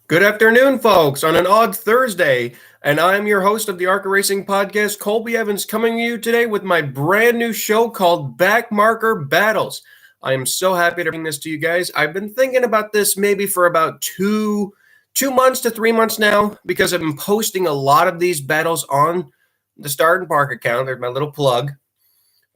Good afternoon, folks, on an odd Thursday, and I'm your host of the ARCA Racing Podcast, Colby Evans, coming to you today with my brand new show called Backmarker Battles. I am so happy to bring this to you guys. I've been thinking about this maybe for about two months to 3 months now, because I've been posting a lot of these battles on the Start and Park account. There's my little plug.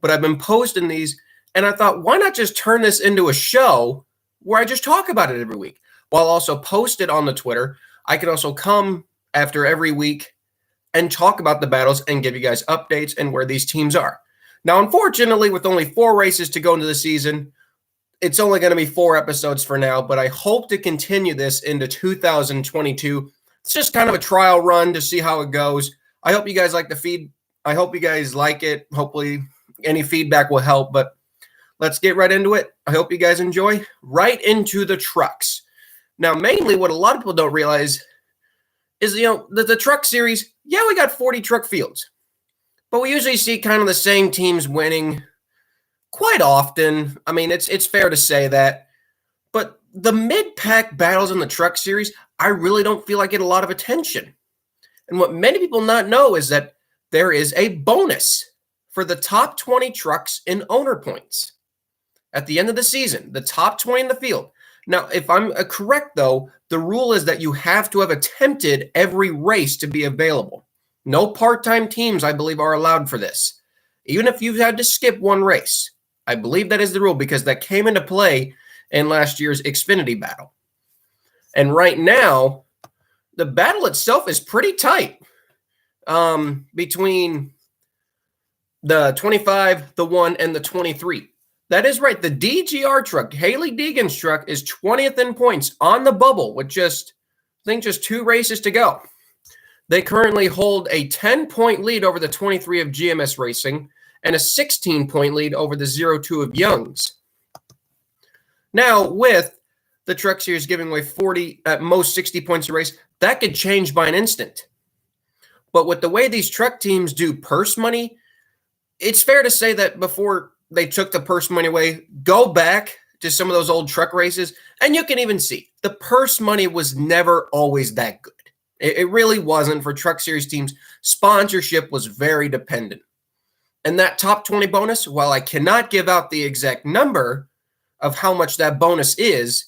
But I've been posting these, and I thought, why not just turn this into a show where I just talk about it every week? While also post it on the Twitter. I can also come after every week and talk about the battles and give you guys updates and where these teams are. Now, unfortunately, with only 4 races to go into the season, it's only going to be 4 episodes for now, but I hope to continue this into 2022. It's just kind of a trial run to see how it goes. I hope you guys like the feed. I hope you guys like it. Hopefully any feedback will help, but let's get right into it. I hope you guys enjoy. Right into the trucks. Now, mainly what a lot of people don't realize is, the truck series, yeah, we got 40 truck fields, but we usually see kind of the same teams winning quite often. I mean, it's fair to say that, but the mid-pack battles in the truck series, I really don't feel like get a lot of attention. And what many people not know is that there is a bonus for the top 20 trucks in owner points at the end of the season, the top 20 in the field. Now, if I'm correct, though, the rule is that you have to have attempted every race to be available. No part-time teams, I believe, are allowed for this. Even if you've had to skip one race, I believe that is the rule because that came into play in last year's Xfinity battle. And right now, the battle itself is pretty tight between the 25, the 1, and the 23. That is right. The DGR truck, Haley Deegan's truck, is 20th in points on the bubble with just 2 races to go. They currently hold a 10-point lead over the 23 of GMS Racing and a 16-point lead over the 02 of Young's. Now, with the truck series giving away 40, at most 60 points a race, that could change by an instant. But with the way these truck teams do purse money, it's fair to say that before they took the purse money away, go back to some of those old truck races, and you can even see the purse money was never always that good. It really wasn't for truck series teams. Sponsorship was very dependent. And that top 20 bonus, while I cannot give out the exact number of how much that bonus is,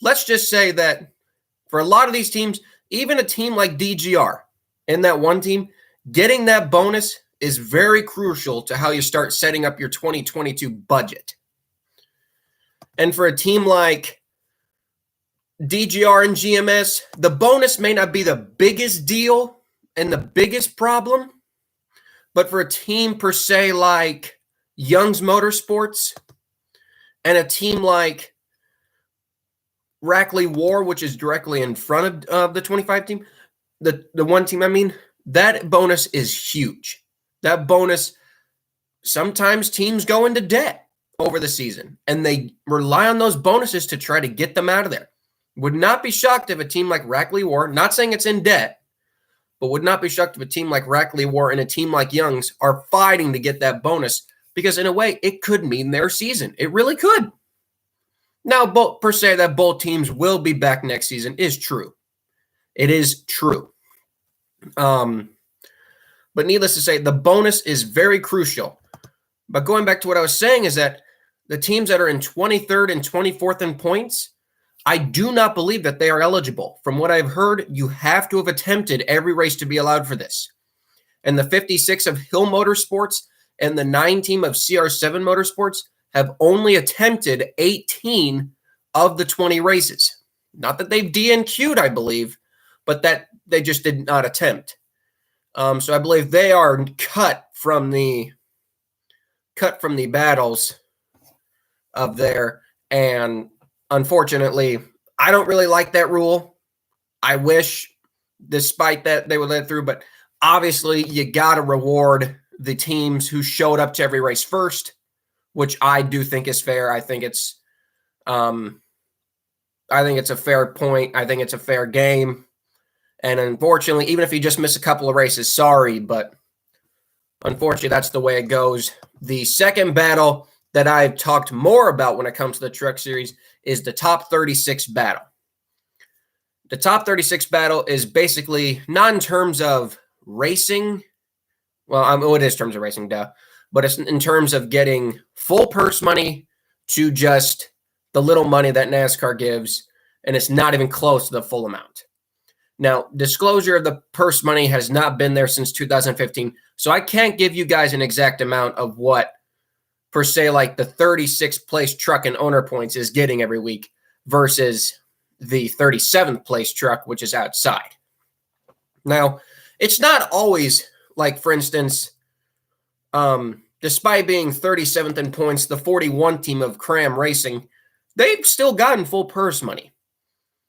let's just say that for a lot of these teams, even a team like DGR in that one team, getting that bonus is very crucial to how you start setting up your 2022 budget. And for a team like DGR and GMS, the bonus may not be the biggest deal and the biggest problem, but for a team per se like Young's Motorsports and a team like Rackley War, which is directly in front of the 25 team, the one team, I mean, that bonus is huge. That bonus, sometimes teams go into debt over the season, and they rely on those bonuses to try to get them out of there. Would not be shocked if a team like Rackley War, not saying it's in debt, but would not be shocked if a team like Rackley War and a team like Young's are fighting to get that bonus, because in a way, it could mean their season. It really could. Now, per se, that both teams will be back next season is true. It is true. But needless to say, the bonus is very crucial. But going back to what I was saying is that the teams that are in 23rd and 24th in points, I do not believe that they are eligible. From what I've heard, you have to have attempted every race to be allowed for this. And the 56 of Hill Motorsports and the 9 team of CR7 Motorsports have only attempted 18 of the 20 races. Not that they've DNQ'd, I believe, but that they just did not attempt. So I believe they are cut from the battles of there. And unfortunately, I don't really like that rule. I wish, despite that, they would let it through. But obviously, you got to reward the teams who showed up to every race first, which I do think is fair. I think it's a fair point. I think it's a fair game. And unfortunately, even if you just miss a couple of races, sorry, but unfortunately, that's the way it goes. The second battle that I've talked more about when it comes to the truck series is the top 36 battle. The top 36 battle is basically not in terms of racing. Well, it is terms of racing, duh. But it's in terms of getting full purse money to just the little money that NASCAR gives, and it's not even close to the full amount. Now, disclosure of the purse money has not been there since 2015, so I can't give you guys an exact amount of what, per se, like the 36th place truck and owner points is getting every week versus the 37th place truck, which is outside. Now, it's not always like, for instance, despite being 37th in points, the 41 team of Cram Racing, they've still gotten full purse money.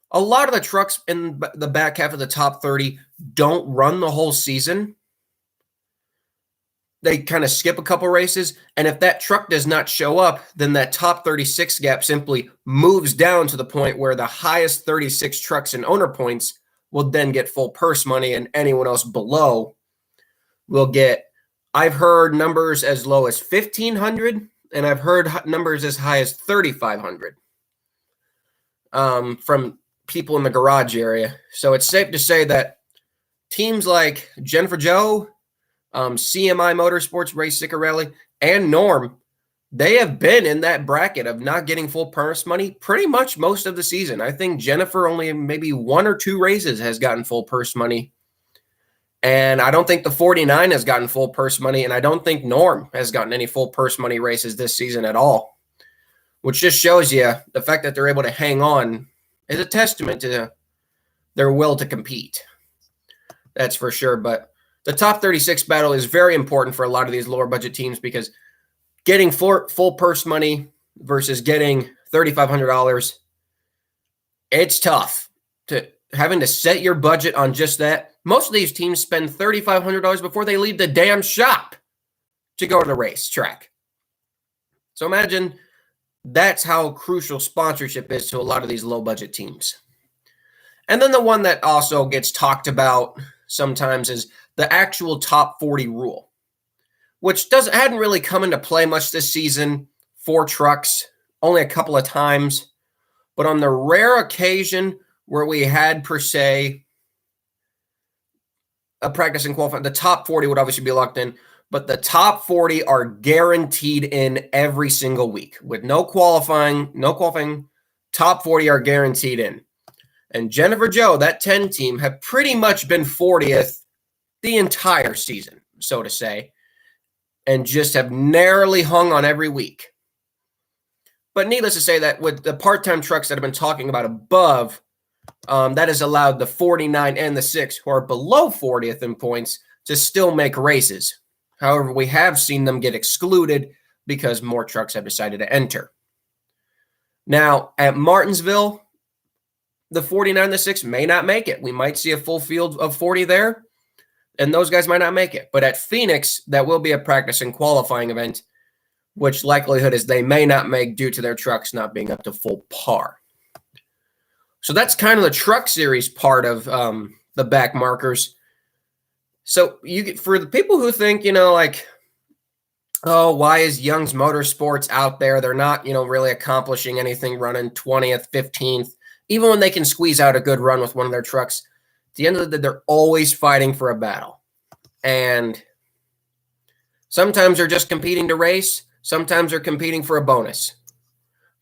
A lot of the trucks in the back half of the top 30 don't run the whole season. They kind of skip a couple races, and if that truck does not show up, then that top 36 gap simply moves down to the point where the highest 36 trucks and owner points will then get full purse money, and anyone else below will get, I've heard numbers as low as 1,500, and I've heard numbers as high as 3,500 from people in the garage area. So it's safe to say that teams like Jennifer Joe, CMI Motorsports, Race Ciccarelli, and Norm, they have been in that bracket of not getting full purse money pretty much most of the season. I think Jennifer only maybe 1 or 2 races has gotten full purse money. And I don't think the 49 has gotten full purse money, and I don't think Norm has gotten any full purse money races this season at all, which just shows you the fact that they're able to hang on is a testament to their will to compete. That's for sure. But the top 36 battle is very important for a lot of these lower budget teams because getting full purse money versus getting $3,500, it's tough to having to set your budget on just that. Most of these teams spend $3,500 before they leave the damn shop to go to the racetrack. So imagine that's how crucial sponsorship is to a lot of these low budget teams. And then the one that also gets talked about sometimes is the actual top 40 rule, which hadn't really come into play much this season for trucks, only a couple of times. But on the rare occasion where we had, per se, a practice and qualifying, the top 40 would obviously be locked in, but the top 40 are guaranteed in every single week with no qualifying, top 40 are guaranteed in. And Jennifer Joe, that 10 team, have pretty much been 40th the entire season, so to say, and just have narrowly hung on every week. But needless to say that with the part-time trucks that I've been talking about above, that has allowed the 49 and the 6 who are below 40th in points to still make races. However, we have seen them get excluded because more trucks have decided to enter. Now, at Martinsville, the 49 and the 6 may not make it. We might see a full field of 40 there, and those guys might not make it. But at Phoenix, that will be a practice and qualifying event, which likelihood is they may not make due to their trucks not being up to full par. So that's kind of the truck series part of the back markers. So for the people who think, like, oh, why is Young's Motorsports out there? They're not, really accomplishing anything running 20th, 15th, even when they can squeeze out a good run with one of their trucks. At the end of the day, they're always fighting for a battle. And sometimes they're just competing to race. Sometimes they're competing for a bonus.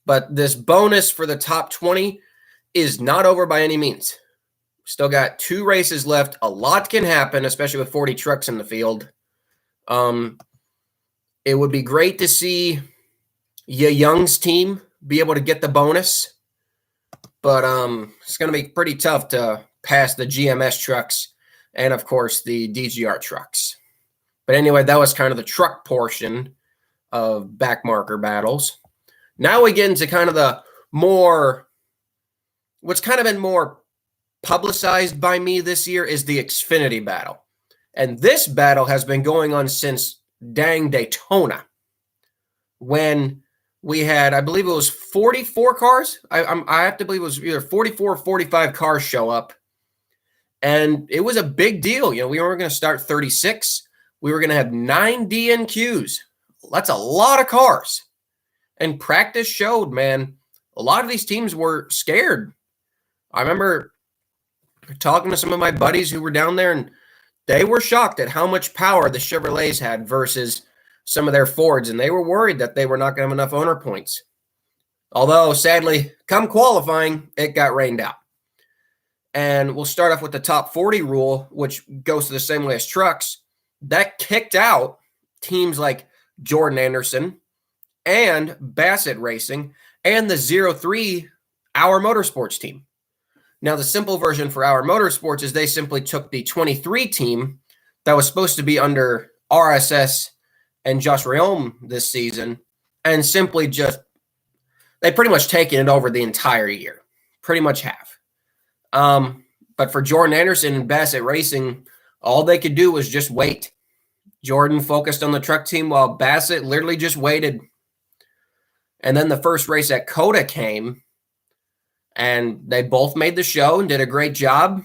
But this bonus for the top 20 is not over by any means. Still got 2 races left. A lot can happen, especially with 40 trucks in the field. It would be great to see Young's team be able to get the bonus. But it's going to be pretty tough to pass the GMS trucks and, of course, the DGR trucks. But anyway, that was kind of the truck portion of Backmarker Battles. Now we get into kind of the what's kind of been more publicized by me this year is the Xfinity battle. And this battle has been going on since dang Daytona, when we had, I believe it was 44 cars. I have to believe it was either 44 or 45 cars show up. And it was a big deal. We weren't going to start 36. We were going to have 9 DNQs. That's a lot of cars. And practice showed, man, a lot of these teams were scared. I remember talking to some of my buddies who were down there, and they were shocked at how much power the Chevrolets had versus some of their Fords, and they were worried that they were not going to have enough owner points. Although, sadly, come qualifying, it got rained out. And we'll start off with the top 40 rule, which goes the same way as trucks. That kicked out teams like Jordan Anderson and Bassett Racing and the 03 Our Motorsports team. Now, the simple version for Our Motorsports is they simply took the 23 team that was supposed to be under RSS and Josh Riom this season and simply they pretty much taken it over the entire year. Pretty much have. But for Jordan Anderson and Bassett Racing, all they could do was just wait. Jordan focused on the truck team while Bassett literally just waited. And then the first race at COTA came, and they both made the show and did a great job,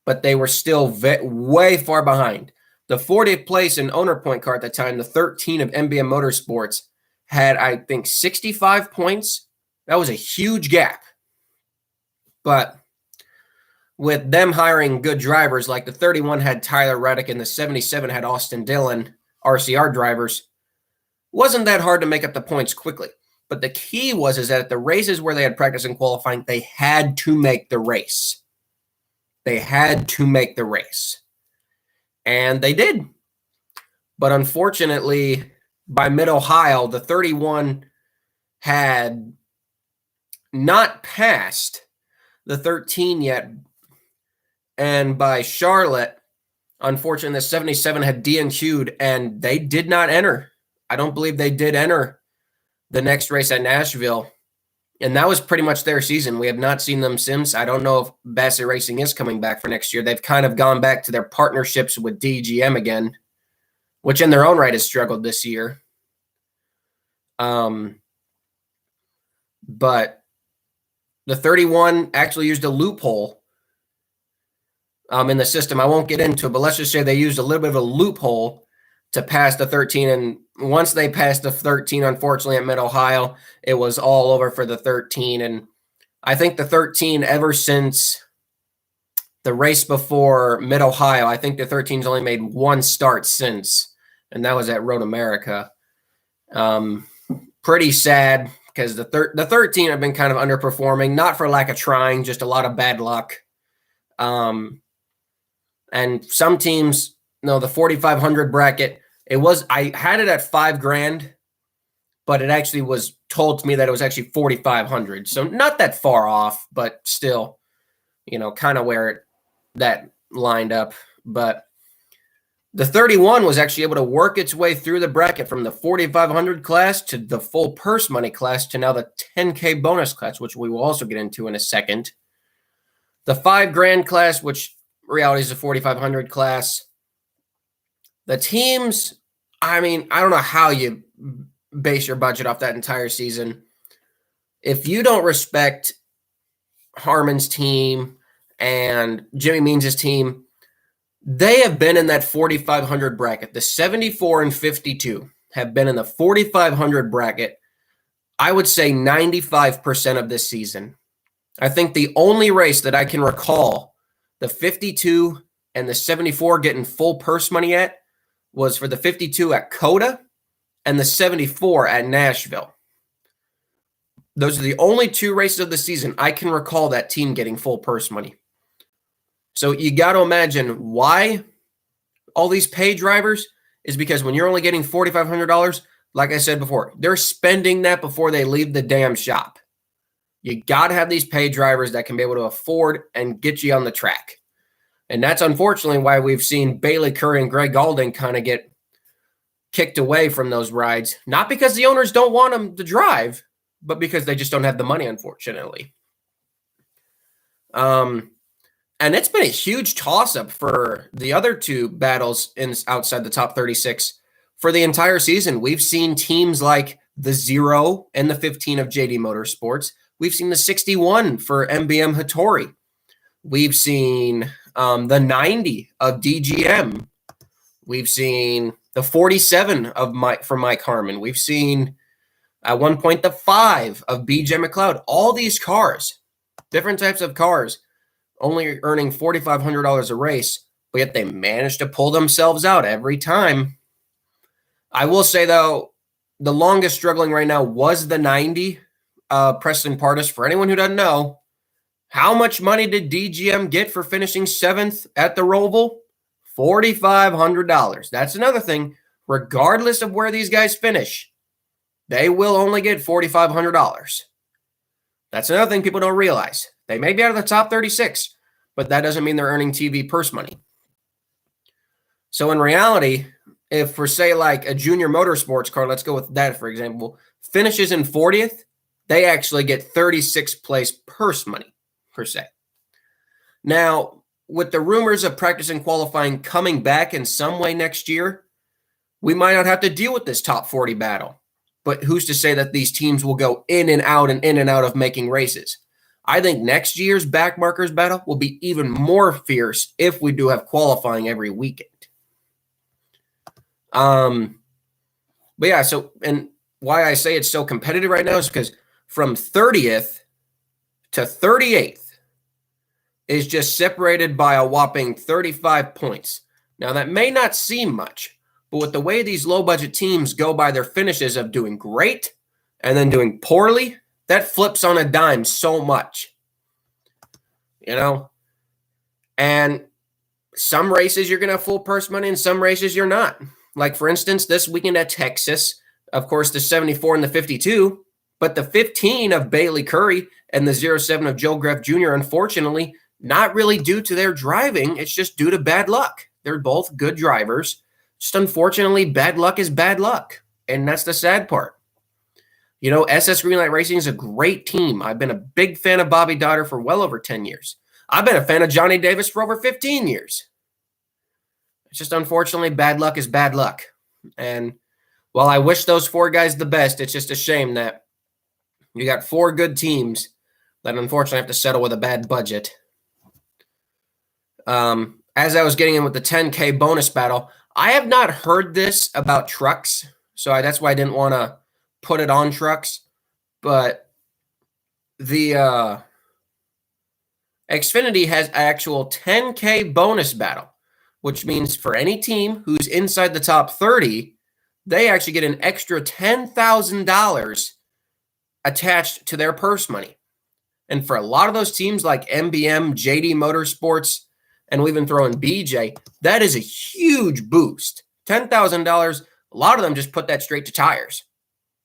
but they were still way far behind. The 40th place in owner point car at the time, the 13 of MBM Motorsports, had, I think, 65 points. That was a huge gap. But with them hiring good drivers, like the 31 had Tyler Reddick and the 77 had Austin Dillon, RCR drivers, wasn't that hard to make up the points quickly. But the key is that at the races where they had practice and qualifying, they had to make the race. They had to make the race. And they did. But unfortunately, by mid-Ohio, the 31 had not passed the 13 yet. And by Charlotte, unfortunately, the 77 had DNQ'd, and they did not enter. I don't believe they did enter the next race at Nashville. And that was pretty much their season. We have not seen them since. I don't know if Bassett Racing is coming back for next year. They've kind of gone back to their partnerships with DGM again, which in their own right has struggled this year. But the 31 actually used a loophole in the system. I won't get into it, but let's just say they used a little bit of a loophole to pass the 13. And once they passed the 13, unfortunately, at Mid-Ohio, it was all over for the 13. And I think the 13, ever since the race before Mid-Ohio, I think the 13's only made one start since, and that was at Road America. Pretty sad, because the 13 have been kind of underperforming, not for lack of trying, just a lot of bad luck. And some teams, the 4,500 bracket, I had it at $5,000, but it actually was told to me that it was actually 4,500. So not that far off, but still, kind of where that lined up. But the 31 was actually able to work its way through the bracket from the 4,500 class to the full purse money class to now the 10K bonus class, which we will also get into in a second. The $5,000 class, which reality is the 4,500 class. The teams, I don't know how you base your budget off that entire season. If you don't respect Harmon's team and Jimmy Means' team, they have been in that 4,500 bracket. The 74 and 52 have been in the 4,500 bracket, I would say 95% of this season. I think the only race that I can recall the 52 and the 74 getting full purse money at was for the 52 at COTA and the 74 at Nashville. Those are the only two races of the season I can recall that team getting full purse money. So you got to imagine why all these pay drivers is because when you're only getting $4,500, like I said before, they're spending that before they leave the damn shop. You got to have these pay drivers that can be able to afford and get you on the track. And that's unfortunately why we've seen Bailey Curry and Greg Galding kind of get kicked away from those rides. Not because the owners don't want them to drive, but because they just don't have the money, unfortunately. And it's been a huge toss-up for the other two battles outside the top 36 for the entire season. We've seen teams like the 0 and the 15 of JD Motorsports. We've seen the 61 for MBM Hattori. We've seen the 90 of DGM. We've seen the 47 for Mike Harmon. We've seen at one point the 5 of BJ McLeod. All these cars, different types of cars, only earning $4,500 a race, but yet they managed to pull themselves out every time. I will say, though, the longest struggling right now was the 90, Preston Pardus. For anyone who doesn't know, how much money did DGM get for finishing 7th at the Roval? $4,500. That's another thing. Regardless of where these guys finish, they will only get $4,500. That's another thing people don't realize. They may be out of the top 36, but that doesn't mean they're earning TV purse money. So in reality, if for, say, like a junior motorsports car, let's go with that, for example, finishes in 40th, they actually get 36th place purse money, per se. Now, with the rumors of practice and qualifying coming back in some way next year, we might not have to deal with this top 40 battle. But who's to say that these teams will go in and out of making races? I think next year's Backmarkers battle will be even more fierce if we do have qualifying every weekend. But yeah, so, and why I say it's so competitive right now is because from 30th to 38th is just separated by a whopping 35 points. Now, that may not seem much, but with the way these low-budget teams go by their finishes of doing great and then doing poorly, that flips on a dime so much. You know? And some races you're going to have full purse money and some races you're not. Like, for instance, this weekend at Texas, of course, the 74 and the 52, but the 15 of Bailey Curry and the 07 of Joe Greff Jr., unfortunately, not really due to their driving. It's just due to bad luck. They're both good drivers. Just unfortunately, bad luck is bad luck. And that's the sad part. You know, SS Greenlight Racing is a great team. I've been a big fan of Bobby Dotter for well over 10 years. I've been a fan of Johnny Davis for over 15 years. It's just unfortunately, bad luck is bad luck. And while I wish those four guys the best, it's just a shame that you got four good teams that unfortunately have to settle with a bad budget. As I was getting in with the 10K bonus battle, I have not heard this about trucks, so that's why I didn't want to put it on trucks. But the Xfinity has actual 10K bonus battle, which means for any team who's inside the top 30, they actually get an extra $10,000 attached to their purse money. And for a lot of those teams like MBM, JD Motorsports, and we even throw in BJ, that is a huge boost. $10,000, a lot of them just put that straight to tires.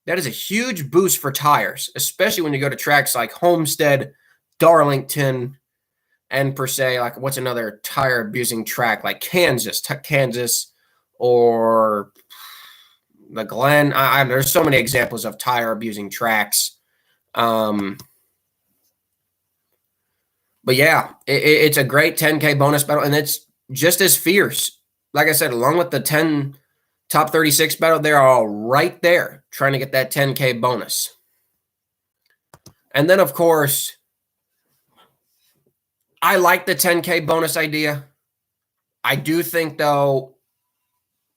That is a huge boost for tires, especially when you go to tracks like Homestead, Darlington, and per se, like what's another tire-abusing track like Kansas, or the Glen. There's so many examples of tire-abusing tracks. But yeah, it's a great 10K bonus battle, and it's just as fierce. Like I said, along with the 10 top 36 battle, they're all right there trying to get that 10K bonus. And then, of course, I like the 10K bonus idea. I do think, though,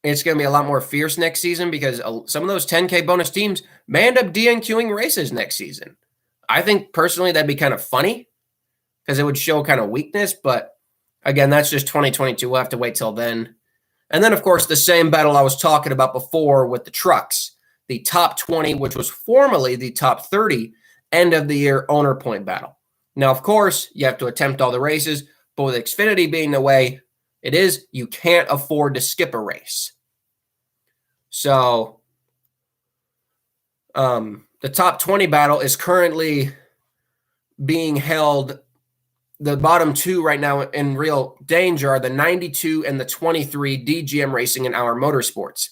it's going to be a lot more fierce next season because some of those 10K bonus teams may end up DNQing races next season. I think, personally, that'd be kind of funny, because it would show kind of weakness. But again, that's just 2022. We'll have to wait till then. And then, of course, the same battle I was talking about before with the trucks, the top 20, which was formerly the top 30 end of the year owner point battle. Now, of course, you have to attempt all the races, but with Xfinity being the way it is, you can't afford to skip a race. So the top 20 battle is currently being held. The bottom two right now in real danger are the 92 and the 23 DGM Racing and Our Motorsports.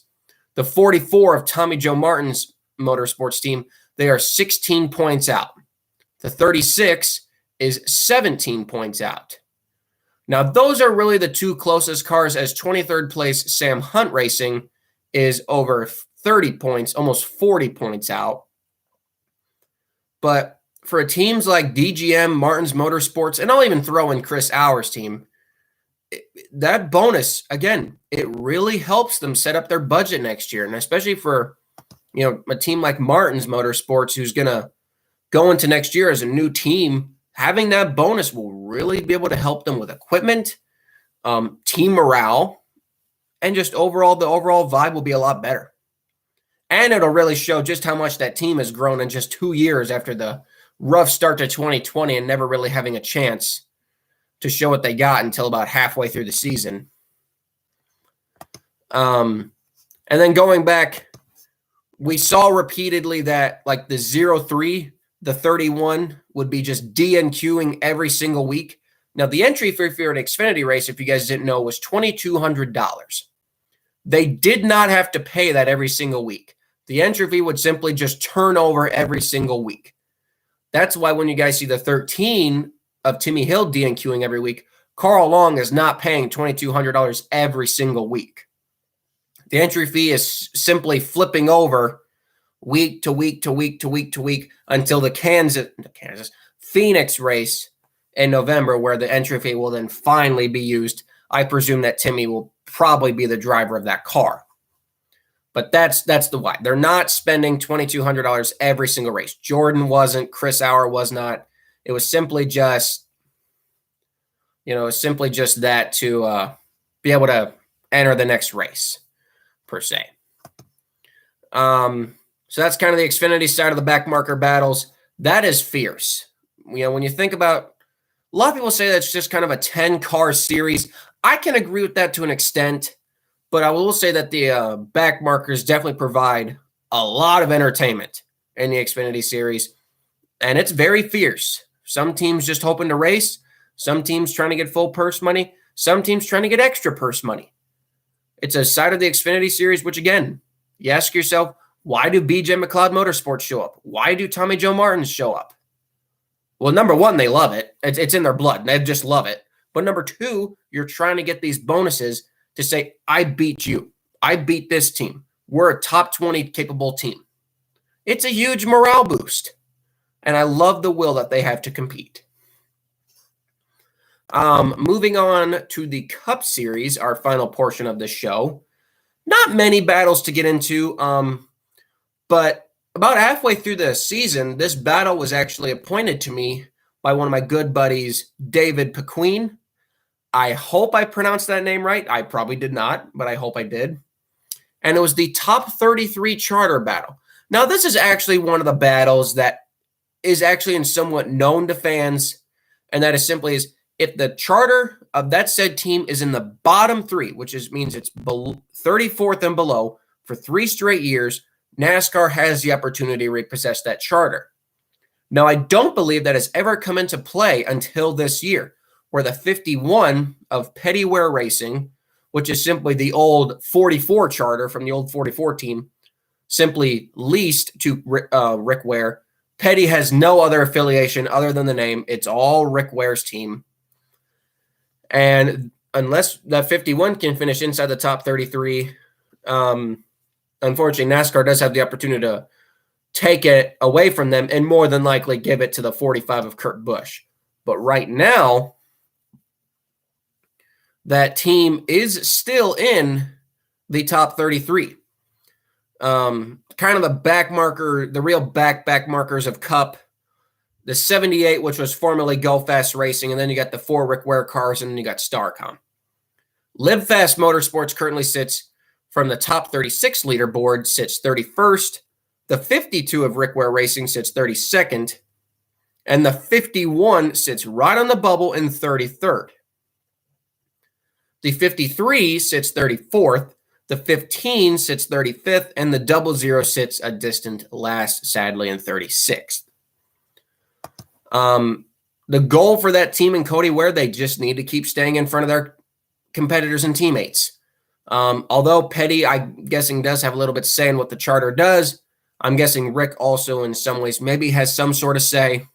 The 44 of Tommy Joe Martin's motorsports team, they are 16 points out. The 36 is 17 points out. Now, those are really the two closest cars, as 23rd place Sam Hunt Racing is over 30 points, almost 40 points out. But for teams like DGM, Martin's Motorsports, and I'll even throw in Chris Hour's team, that bonus, again, it really helps them set up their budget next year. And especially for, a team like Martin's Motorsports, who's going to go into next year as a new team, having that bonus will really be able to help them with equipment, team morale, and just overall, the overall vibe will be a lot better. And it'll really show just how much that team has grown in just 2 years after the rough start to 2020 and never really having a chance to show what they got until about halfway through the season. And then going back, we saw repeatedly that like the 0-3, the 31 would be just DNQing every single week. Now, the entry fee for an Xfinity race, if you guys didn't know, was $2,200. They did not have to pay that every single week. The entry fee would simply just turn over every single week. That's why when you guys see the 13 of Timmy Hill DNQing every week, Carl Long is not paying $2,200 every single week. The entry fee is simply flipping over week to week to week to week to week until the Phoenix race in November, where the entry fee will then finally be used. I presume that Timmy will probably be the driver of that car. But that's the why. They're not spending $2,200 every single race. Jordan wasn't. Chris Auer was not. It was simply just, that to be able to enter the next race, per se. So that's kind of the Xfinity side of the Backmarker Battles. That is fierce. When you think about, a lot of people say that's just kind of a 10-car series. I can agree with that to an extent, but I will say that the Backmarkers definitely provide a lot of entertainment in the Xfinity series, and it's very fierce. Some teams just hoping to race, some teams trying to get full purse money, some teams trying to get extra purse money. It's a side of the Xfinity series, which, again, you ask yourself, why do BJ McLeod Motorsports show up? Why do Tommy Joe Martins show up? Well, number one, they love it. It's in their blood. They just love it. But number two, you're trying to get these bonuses to say, I beat you. I beat this team. We're a top 20 capable team. It's a huge morale boost. And I love the will that they have to compete. Moving on to the Cup Series, our final portion of the show. Not many battles to get into, but about halfway through the season, this battle was actually appointed to me by one of my good buddies, David Pequeen. I hope I pronounced that name right. I probably did not, but I hope I did. And it was the top 33 charter battle. Now, this is actually one of the battles that is actually in somewhat known to fans, and that is simply is if the charter of that said team is in the bottom three, which means it's 34th and below for 3 straight years, NASCAR has the opportunity to repossess that charter. Now, I don't believe that has ever come into play until this year, where the 51 of Pettyware Racing, which is simply the old 44 charter from the old 44 team, simply leased to Rick Ware. Petty has no other affiliation other than the name. It's all Rick Ware's team. And unless that 51 can finish inside the top 33, unfortunately, NASCAR does have the opportunity to take it away from them and more than likely give it to the 45 of Kurt Busch. But right now, that team is still in the top 33. Kind of the backmarker, the real backmarkers of Cup. The 78, which was formerly Go Fast Racing, and then you got the 4 Rick Ware cars, and then you got Starcom. Live Fast Motorsports currently sits from the top 36 leaderboard, sits 31st. The 52 of Rick Ware Racing sits 32nd. And the 51 sits right on the bubble in 33rd. The 53 sits 34th. The 15 sits 35th. And the 00 sits a distant last, sadly, in 36th. The goal for that team and Cody Ware, they just need to keep staying in front of their competitors and teammates. Although Petty, I'm guessing, does have a little bit say in what the charter does, I'm guessing Rick also in some ways maybe has some sort of say.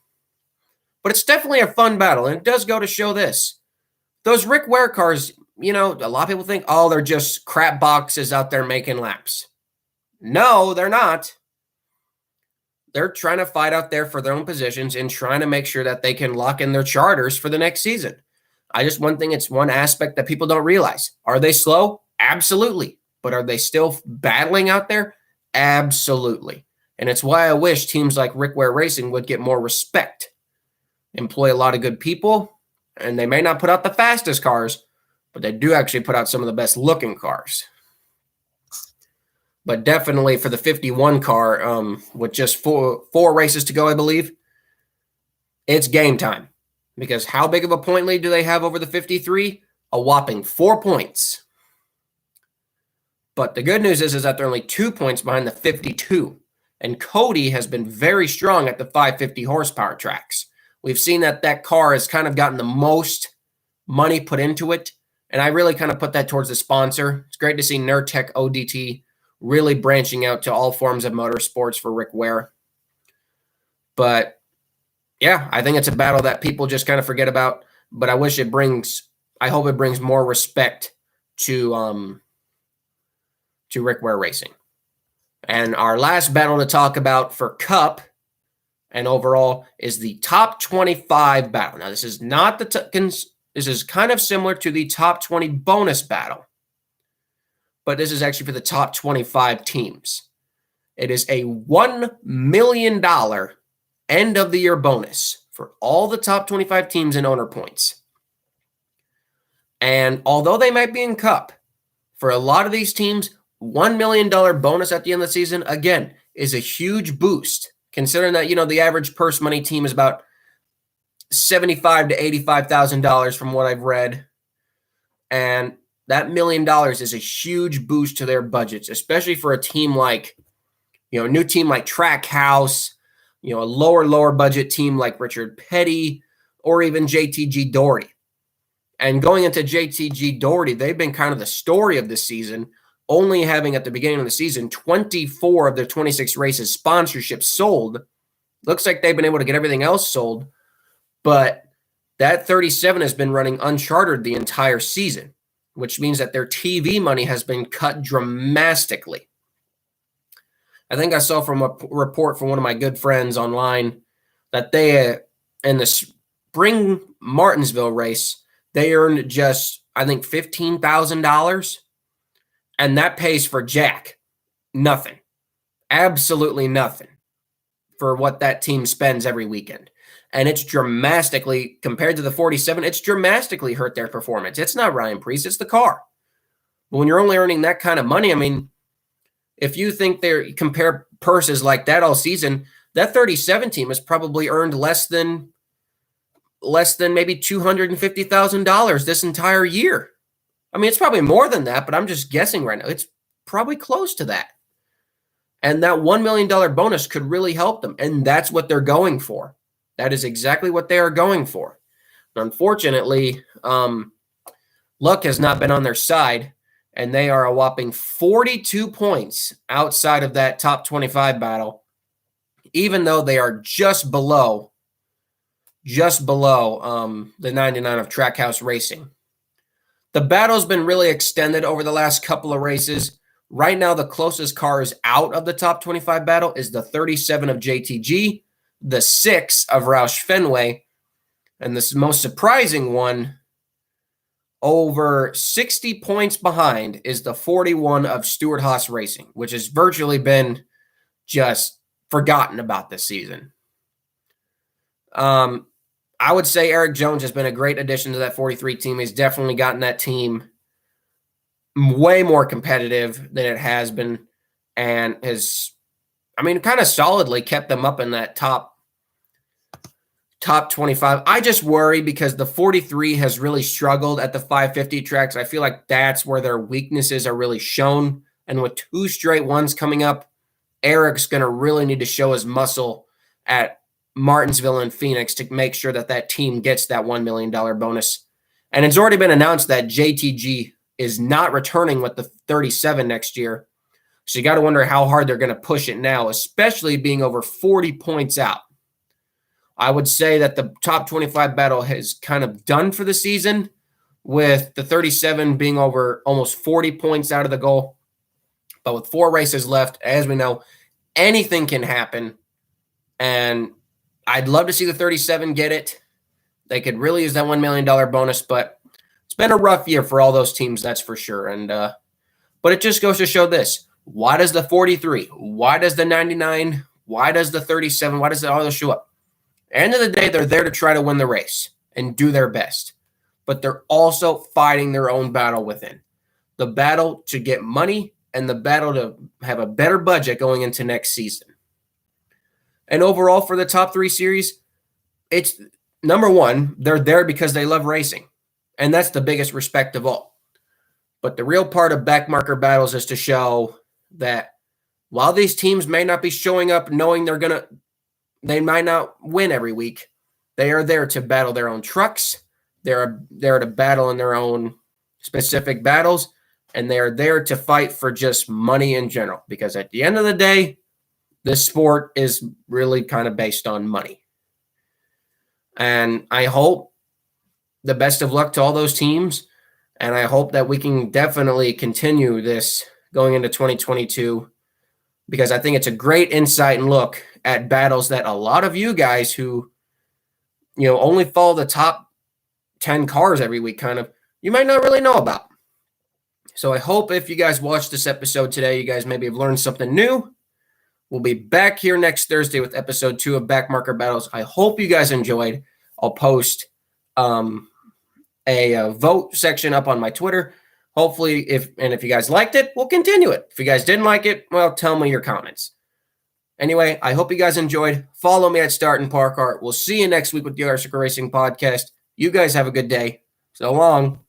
But it's definitely a fun battle, and it does go to show this. Those Rick Ware cars, a lot of people think, oh, they're just crap boxes out there making laps. No, they're not. They're trying to fight out there for their own positions and trying to make sure that they can lock in their charters for the next season. It's one aspect that people don't realize. Are they slow? Absolutely. But are they still battling out there? Absolutely. And it's why I wish teams like Rick Ware Racing would get more respect. employ a lot of good people, and they may not put out the fastest cars, but they do actually put out some of the best looking cars. But definitely for the 51 car, with just four races to go, I believe, it's game time. Because how big of a point lead do they have over the 53? A whopping 4 points. But the good news is that they're only 2 points behind the 52. And Cody has been very strong at the 550 horsepower tracks. We've seen that car has kind of gotten the most money put into it. And I really kind of put that towards the sponsor. It's great to see Nurtec ODT really branching out to all forms of motorsports for Rick Ware. But yeah, I think it's a battle that people just kind of forget about. But I hope it brings more respect to Rick Ware Racing. And our last battle to talk about for Cup and overall is the top 25 battle. Now, this is not this is kind of similar to the top 20 bonus battle, but this is actually for the top 25 teams. It is a $1 million end of the year bonus for all the top 25 teams in owner points. And although they might be in Cup, for a lot of these teams, $1 million bonus at the end of the season, again, is a huge boost, considering that, the average purse money team is about $75,000 to $85,000 from what I've read. And that $1 million is a huge boost to their budgets, especially for a team like, a new team like Trackhouse, a lower budget team like Richard Petty, or even JTG Doherty. And going into JTG Doherty, they've been kind of the story of this season, only having at the beginning of the season 24 of their 26 races sponsorships sold. Looks like they've been able to get everything else sold, but that 37 has been running unchartered the entire season, which means that their TV money has been cut dramatically. I think I saw from a report from one of my good friends online that they, in the spring Martinsville race, they earned just, I think, $15,000. And that pays for jack. Nothing. Absolutely nothing for what that team spends every weekend. And it's dramatically, compared to the 47, it's dramatically hurt their performance. It's not Ryan Preece, it's the car. But when you're only earning that kind of money, I mean, if you think they compare purses like that all season, that 37 team has probably earned less than maybe $250,000 this entire year. I mean, it's probably more than that, but I'm just guessing right now. It's probably close to that. And that $1 million bonus could really help them. And that's what they're going for. That is exactly what they are going for. Unfortunately, luck has not been on their side, and they are a whopping 42 points outside of that top 25 battle, even though they are just below the 99 of Trackhouse Racing. The battle's been really extended over the last couple of races. Right now, the closest cars out of the top 25 battle is the 37 of JTG, the 6 of Roush Fenway, and the most surprising one, over 60 points behind, is the 41 of Stewart Haas Racing, which has virtually been just forgotten about this season. I would say Eric Jones has been a great addition to that 43 team. He's definitely gotten that team way more competitive than it has been, and has, kind of solidly kept them up in that top 25. I just worry because the 43 has really struggled at the 550 tracks. I feel like that's where their weaknesses are really shown. And with 2 straight ones coming up, Eric's going to really need to show his muscle at Martinsville and Phoenix to make sure that team gets that $1 million bonus. And it's already been announced that JTG is not returning with the 37 next year. So you got to wonder how hard they're going to push it now, especially being over 40 points out. I would say that the top 25 battle has kind of done for the season, with the 37 being over almost 40 points out of the goal. But with 4 races left, as we know, anything can happen. And I'd love to see the 37 get it. They could really use that $1 million bonus, but it's been a rough year for all those teams, that's for sure. And but it just goes to show this. Why does the 43? Why does the 99? Why does the 37? Why does it all show up? End of the day, they're there to try to win the race and do their best. But they're also fighting their own battle within. The battle to get money and the battle to have a better budget going into next season. And overall for the top 3 series, it's number one, they're there because they love racing. And that's the biggest respect of all. But the real part of Backmarker Battles is to show that while these teams may not be showing up knowing they might not win every week, they are there to battle their own trucks. They're there to battle in their own specific battles. And they are there to fight for just money in general. Because at the end of the day, this sport is really kind of based on money. And I hope the best of luck to all those teams. And I hope that we can definitely continue this going into 2022, because I think it's a great insight and look at battles that a lot of you guys who, only follow the top 10 cars every week, you might not really know about. So I hope if you guys watched this episode today, you guys maybe have learned something new. We'll be back here next Thursday with episode 2 of Backmarker Battles. I hope you guys enjoyed. I'll post a vote section up on my Twitter. Hopefully, if you guys liked it, we'll continue it. If you guys didn't like it, well, tell me your comments. Anyway, I hope you guys enjoyed. Follow me at Start and Park Art. We'll see you next week with the ARCA Racing Podcast. You guys have a good day. So long.